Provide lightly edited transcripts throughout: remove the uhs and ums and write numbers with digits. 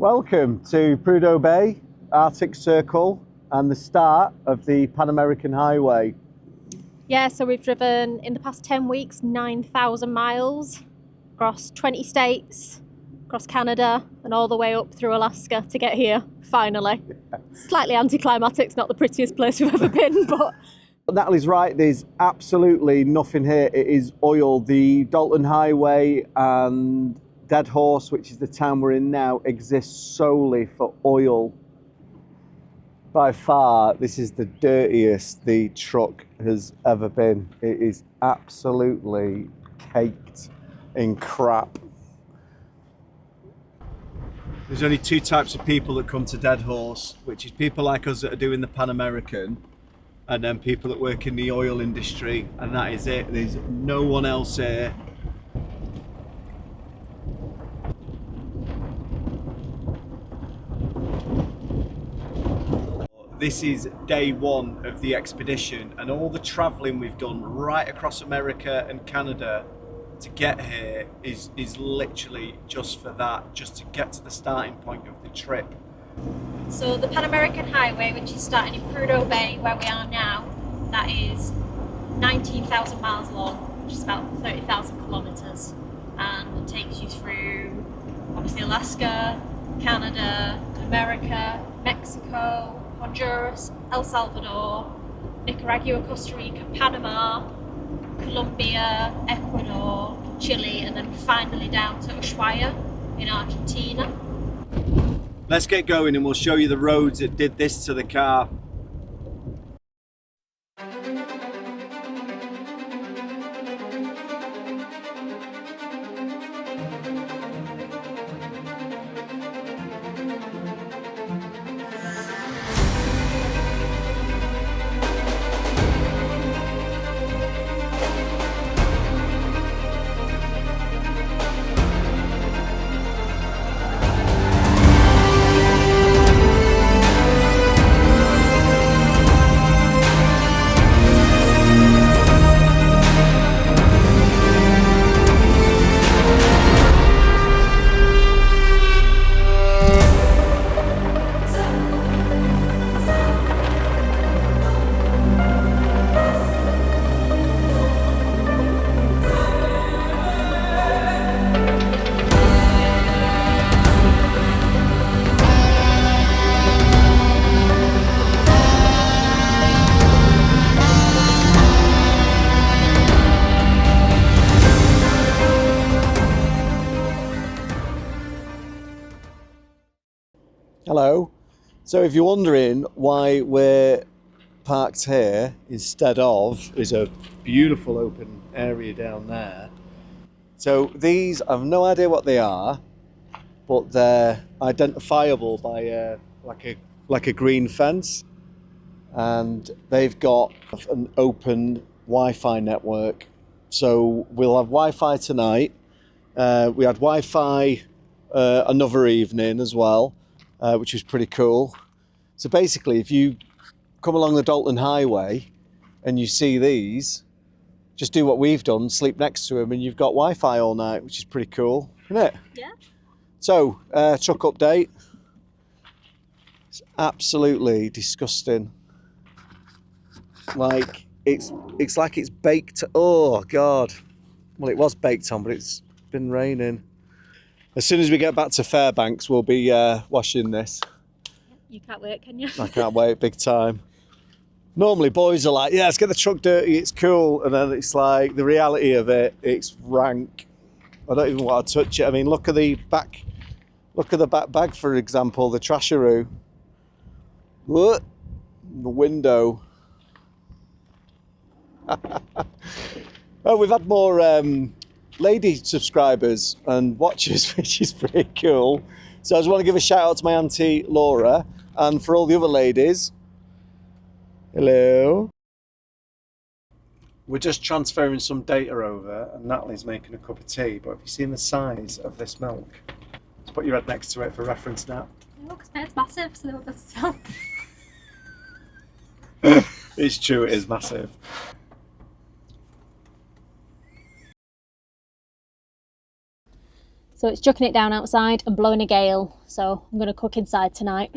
Welcome to Prudhoe Bay, Arctic Circle, and the start of the Pan American Highway. Yeah, so we've driven in the past 10 weeks 9,000 miles across 20 states, across Canada, and all the way up through Alaska to get here, finally. Slightly anticlimactic, it's not the prettiest place we've ever been, but... Natalie's right, there's absolutely nothing here. It is oil. The Dalton Highway and Dead Horse, which is the town we're in now, exists solely for oil. By far, this is the dirtiest the truck has ever been. It is absolutely caked in crap. There's only two types of people that come to Dead Horse, which is people like us that are doing the Pan American, and then people that work in the oil industry, and that is it. There's no one else here. This is day one of the expedition, and all the travelling we've done right across America and Canada to get here is literally just for that, just to get to the starting point of the trip. So the Pan American Highway, which is starting in Prudhoe Bay, where we are now, that is 19,000 miles long, which is about 30,000 kilometres, and it takes you through, obviously, Alaska, Canada, America, Mexico, Honduras, El Salvador, Nicaragua, Costa Rica, Panama, Colombia, Ecuador, Chile, and then finally down to Ushuaia in Argentina. Let's get going and we'll show you the roads that did this to the car. Hello. So if you're wondering why we're parked here instead of, there's a beautiful open area down there. So these, I've no idea what they are, but they're identifiable by like a green fence, and they've got an open Wi-Fi network. So we'll have Wi-Fi tonight. We had Wi-Fi another evening as well. Which was pretty cool. So basically, if you come along the Dalton Highway and you see these, just do what we've done, sleep next to them, and you've got Wi-Fi all night, which is pretty cool, isn't it? Yeah. So, truck update. It's absolutely disgusting. Like, it's like it's baked. Oh, God. Well, it was baked on, but it's been raining. As soon as we get back to Fairbanks, we'll be washing this. You can't wait, can you? I can't wait, big time. Normally boys are like, yeah, let's get the truck dirty, it's cool. And then it's like, the reality of it, it's rank. I don't even want to touch it. I mean, look at the back bag, for example, the trasheroo. What? The window. Oh, we've had more lady subscribers and watchers, which is pretty cool. So I just want to give a shout out to my auntie Laura, and for all the other ladies, hello. We're just transferring some data over, and Natalie's making a cup of tea, but have you seen the size of this milk? Let's put your head next to it for reference now. Look, it's massive, so they won't be able to tell. It's true, it is massive. So So it's chucking it down outside and blowing a gale. So I'm going to cook inside tonight.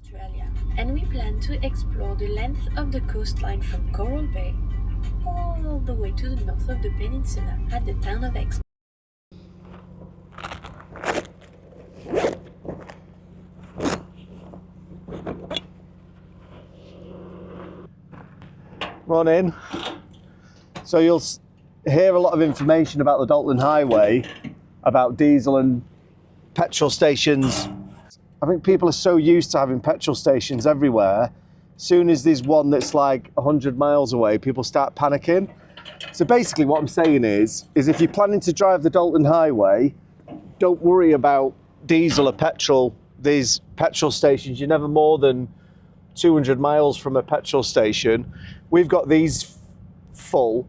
Australia, and we plan to explore the length of the coastline from Coral Bay all the way to the north of the peninsula at the town of Exmouth. Morning. So you'll hear a lot of information about the Dalton Highway, about diesel and petrol stations. I think people are so used to having petrol stations everywhere. Soon as there's one that's like 100 miles away, people start panicking. So basically what I'm saying is if you're planning to drive the Dalton Highway, don't worry about diesel or petrol. These petrol stations, you're never more than 200 miles from a petrol station. We've got these full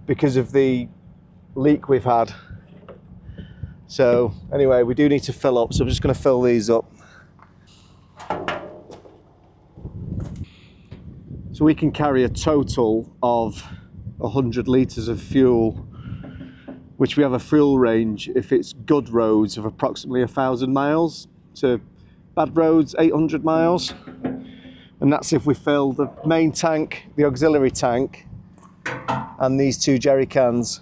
because of the leak we've had. So anyway, we do need to fill up, so I'm just going to fill these up. So we can carry a total of 100 litres of fuel, which we have a fuel range if it's good roads of approximately 1,000 miles to bad roads 800 miles. And that's if we fill the main tank, the auxiliary tank, and these 2 jerry cans.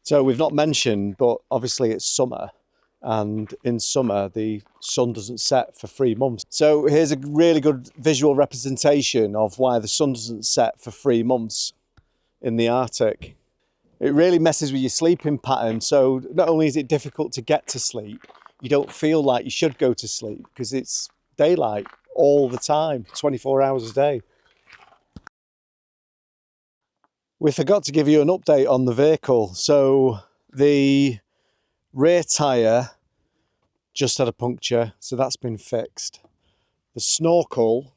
So we've not mentioned, but obviously it's summer, and in summer the sun doesn't set for 3 months. So here's a really good visual representation of why the sun doesn't set for 3 months in the Arctic. It really messes with your sleeping pattern. So not only is it difficult to get to sleep, you don't feel like you should go to sleep because it's daylight all the time, 24 hours a day. We forgot to give you an update on the vehicle. So the rear tyre just had a puncture, so that's been fixed. The snorkel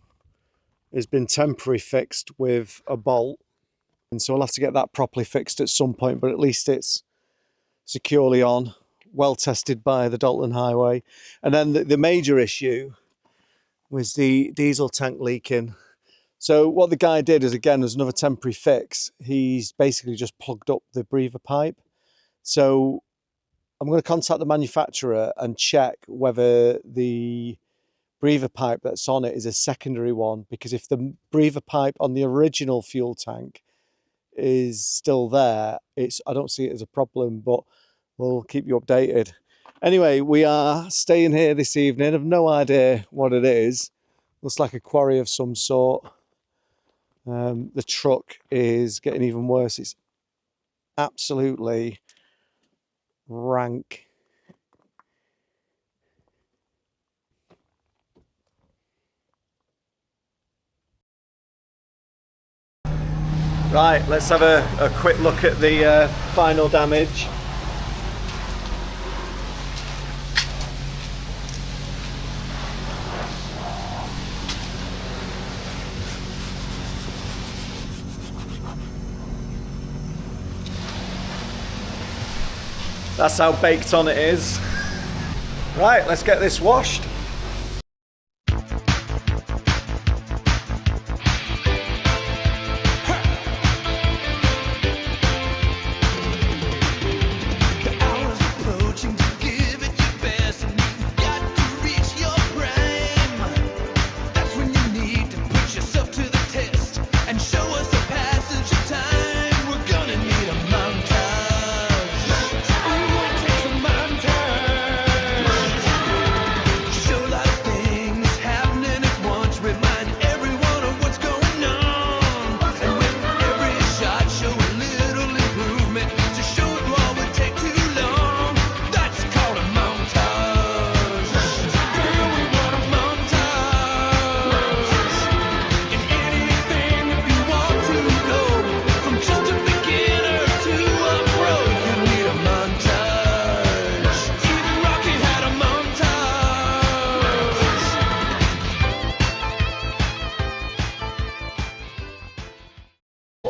has been temporarily fixed with a bolt, and so I'll have to get that properly fixed at some point, but at least it's securely on, well tested by the Dalton Highway. And then the major issue was the diesel tank leaking. So what the guy did is, again, there's another temporary fix. He's basically just plugged up the breather pipe. So I'm going to contact the manufacturer and check whether the breather pipe that's on it is a secondary one, because if the breather pipe on the original fuel tank is still there, I don't see it as a problem, but we'll keep you updated. Anyway, we are staying here this evening. I've no idea what it is. Looks like a quarry of some sort. The truck is getting even worse. It's absolutely rank. Right, let's have a quick look at the final damage. That's how baked on it is. Right, let's get this washed.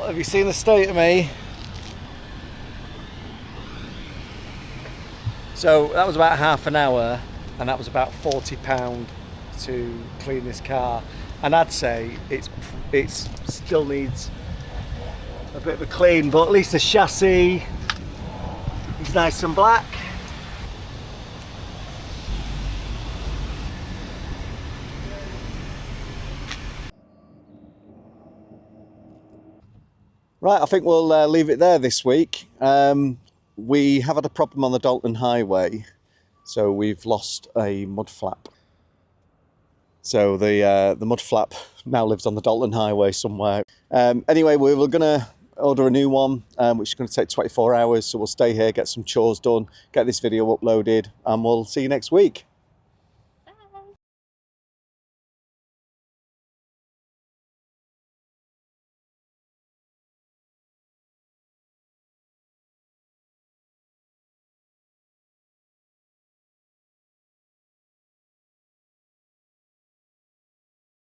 Have you seen the state of me? So that was about half an hour, and that was about £40 to clean this car. And I'd say it still needs a bit of a clean, but at least the chassis is nice and black. Right, I think we'll leave it there this week. We have had a problem on the Dalton Highway, so we've lost a mud flap. So the mud flap now lives on the Dalton Highway somewhere. Anyway, we were going to order a new one, which is going to take 24 hours, so we'll stay here, get some chores done, get this video uploaded, and we'll see you next week.